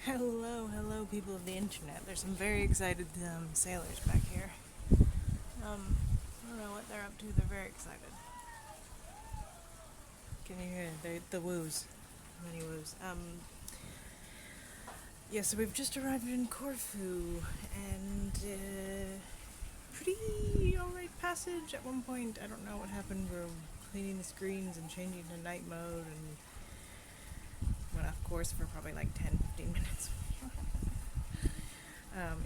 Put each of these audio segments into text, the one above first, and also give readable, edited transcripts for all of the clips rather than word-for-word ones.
Hello, people of the internet. There's some very excited sailors back here. I don't know what they're up to. They're very excited. Can you hear the woos? Many woos. Yeah. So we've just arrived in Corfu, and pretty alright passage. At one point, I don't know what happened. We're cleaning the screens and changing to night mode, and went off course for probably like 10-15 minutes.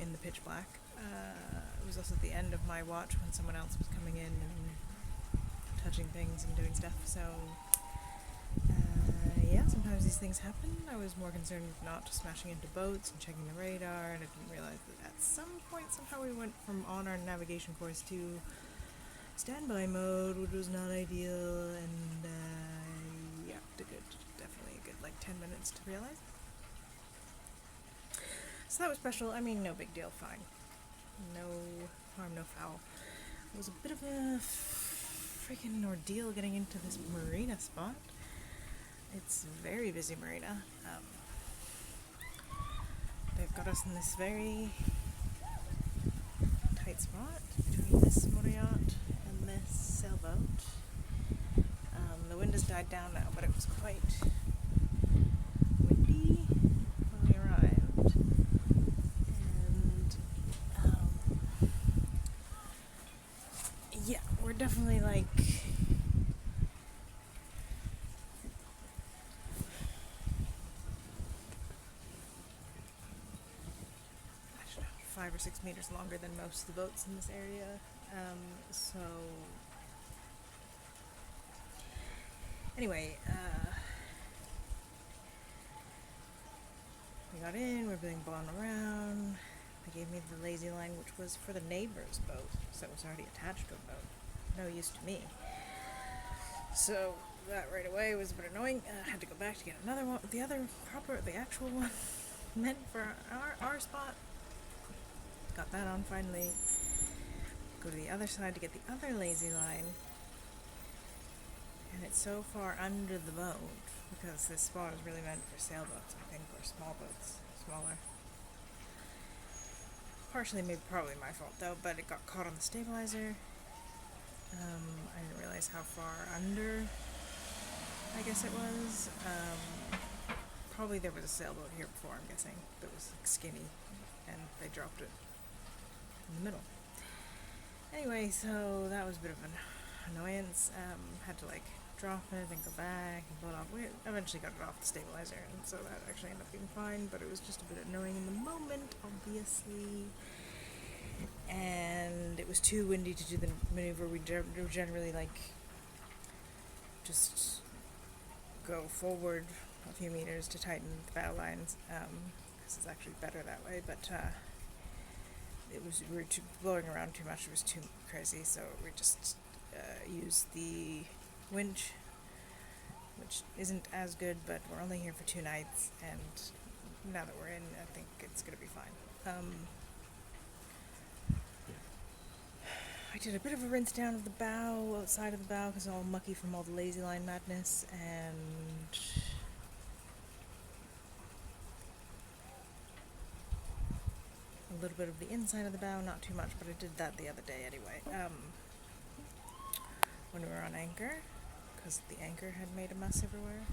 In the pitch black. It was also the end of my watch when someone else was coming in and touching things and doing stuff. So, yeah, sometimes these things happen. I was more concerned with not smashing into boats and checking the radar, and I didn't realize that at some point somehow we went from on our navigation course to standby mode, which was not ideal, and yeah, definitely a good like 10 minutes to realize. So that was special. I mean, no big deal, fine. No harm, no foul. It was a bit of a freaking ordeal getting into this marina spot. It's a very busy marina. They've got us in this very tight spot between this motor yacht and this sailboat. The wind has died down now, but it was quite windy when we arrived. And yeah, we're definitely like I don't know, 5 or 6 meters longer than most of the boats in this area. So anyway, we got in, we were being blown around. They gave me the lazy line, which was for the neighbor's boat, so it was already attached to a boat. No use to me. So that right away was a bit annoying. I had to go back to get another one, the actual one meant for our spot. Got that on finally. Go to the other side to get the other lazy line. And it's so far under the boat because this spot is really meant for sailboats, I think, or small boats, smaller. Partially, maybe probably my fault though, but it got caught on the stabilizer. I didn't realize how far under, I guess it was. Probably there was a sailboat here before, I'm guessing, that was like skinny, and they dropped it in the middle. Anyway, so that was a bit of an annoyance. Had to like drop it and go back and pull it off. We eventually got it off the stabilizer, and so that actually ended up being fine, but it was just a bit annoying in the moment, obviously. And it was too windy to do the maneuver. We generally like just go forward a few meters to tighten the bow lines, because it's actually better that way, but we were blowing around too much. It was too crazy, so we just used the winch, which isn't as good, but we're only here for 2 nights, and now that we're in, I think it's gonna be fine. I did a bit of a rinse down of the bow, outside of the bow, because it's all mucky from all the lazy line madness, and a little bit of the inside of the bow, not too much, but I did that the other day anyway, when we were on anchor, because the anchor had made a mess everywhere.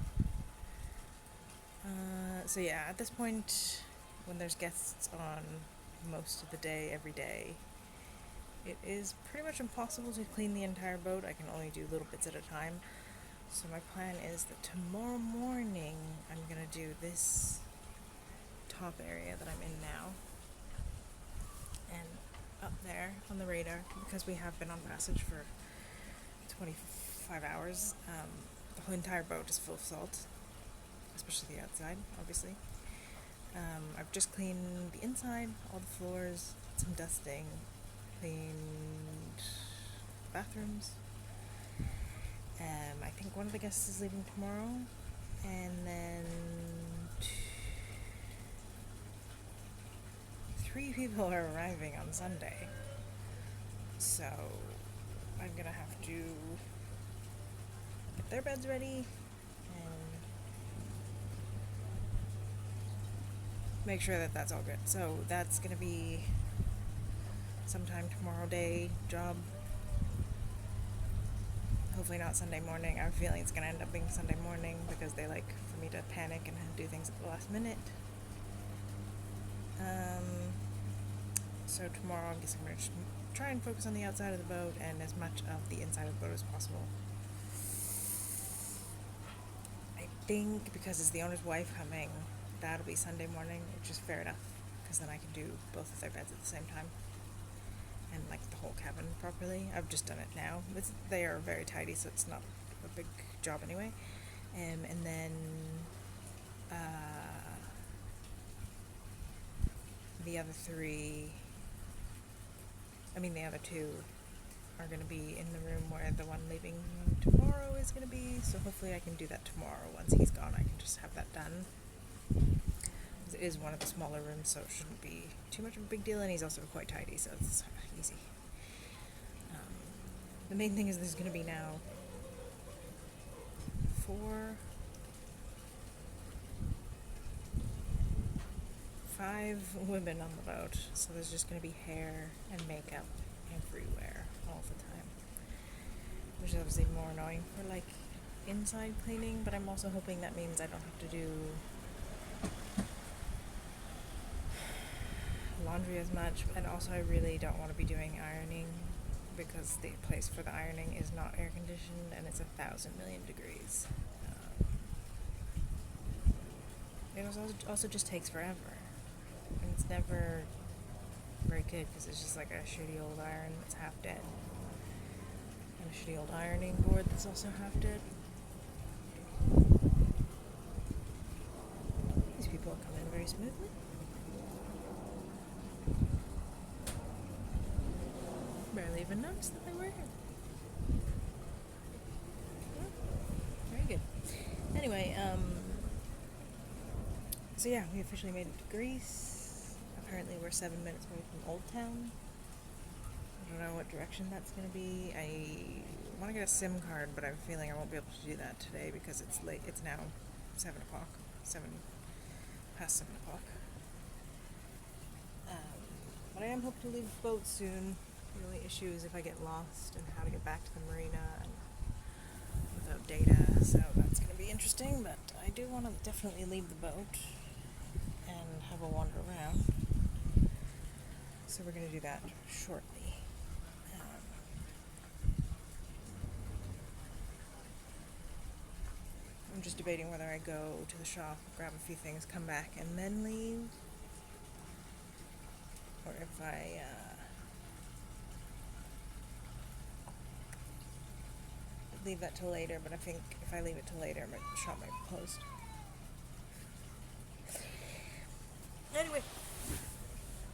So yeah, at this point, when there's guests on most of the day, every day, it is pretty much impossible to clean the entire boat. I can only do little bits at a time. So my plan is that tomorrow morning I'm gonna do this top area that I'm in now, and up there on the radar, because we have been on passage for 25 hours. The whole entire boat is full of salt, especially the outside, obviously. I've just cleaned the inside, all the floors, some dusting, cleaned bathrooms. I think one of the guests is leaving tomorrow, and then 3 people are arriving on Sunday. So I'm gonna have to get their beds ready and make sure that that's all good. So that's gonna be sometime tomorrow day job. Hopefully not Sunday morning. I have a feeling it's gonna end up being Sunday morning because they like for me to panic and do things at the last minute. So tomorrow I guess I'm gonna just try and focus on the outside of the boat and as much of the inside of the boat as possible. I think because it's the owner's wife coming, that'll be Sunday morning, which is fair enough, because then I can do both of their beds at the same time and like the whole cabin properly. I've just done it now. They are very tidy, so it's not a big job anyway. And then the other two are going to be in the room where the one leaving tomorrow is going to be, so hopefully I can do that tomorrow. Once he's gone, I can just have that done. It is one of the smaller rooms, so it shouldn't be too much of a big deal, and he's also quite tidy, so it's easy. The main thing is there's going to be now 5 women on the boat, so there's just going to be hair and makeup everywhere all the time, which is obviously more annoying for like inside cleaning, but I'm also hoping that means I don't have to do laundry as much, and also I really don't want to be doing ironing because the place for the ironing is not air conditioned and it's 1,000,000,000 degrees. It also just takes forever, and it's never very good because it's just like a shitty old iron that's half dead and a shitty old ironing board that's also half dead. These people are coming very smoothly. Barely even noticed that they were here. Very good. Anyway, so yeah, we officially made it to Greece. Apparently we're 7 minutes away from Old Town. I don't know what direction that's going to be. I want to get a SIM card, but I have a feeling I won't be able to do that today because it's late. It's now 7 o'clock. 7 past 7 o'clock. But I am hoping to leave the boat soon. The only issue is if I get lost and how to get back to the marina and without data, so that's going to be interesting, but I do want to definitely leave the boat and have a wander around. So we're going to do that shortly. I'm just debating whether I go to the shop, grab a few things, come back, and then leave, or if I leave that till later, but I think if I leave it till later, the shop might be closed. Anyway,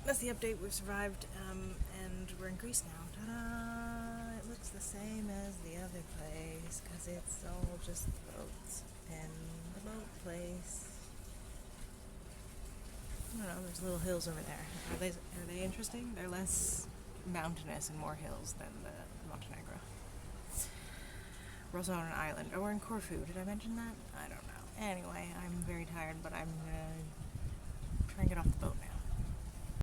that's the update. We've survived, and we're in Greece now. Ta-da! It looks the same as the other place, because it's all just boats and the boat place. I don't know, there's little hills over there. Are they interesting? They're less mountainous and more hills than the Montenegro. We're also on an island. Oh, we're in Corfu. Did I mention that? I don't know. Anyway, I'm very tired, but I'm gonna try and get off the boat now.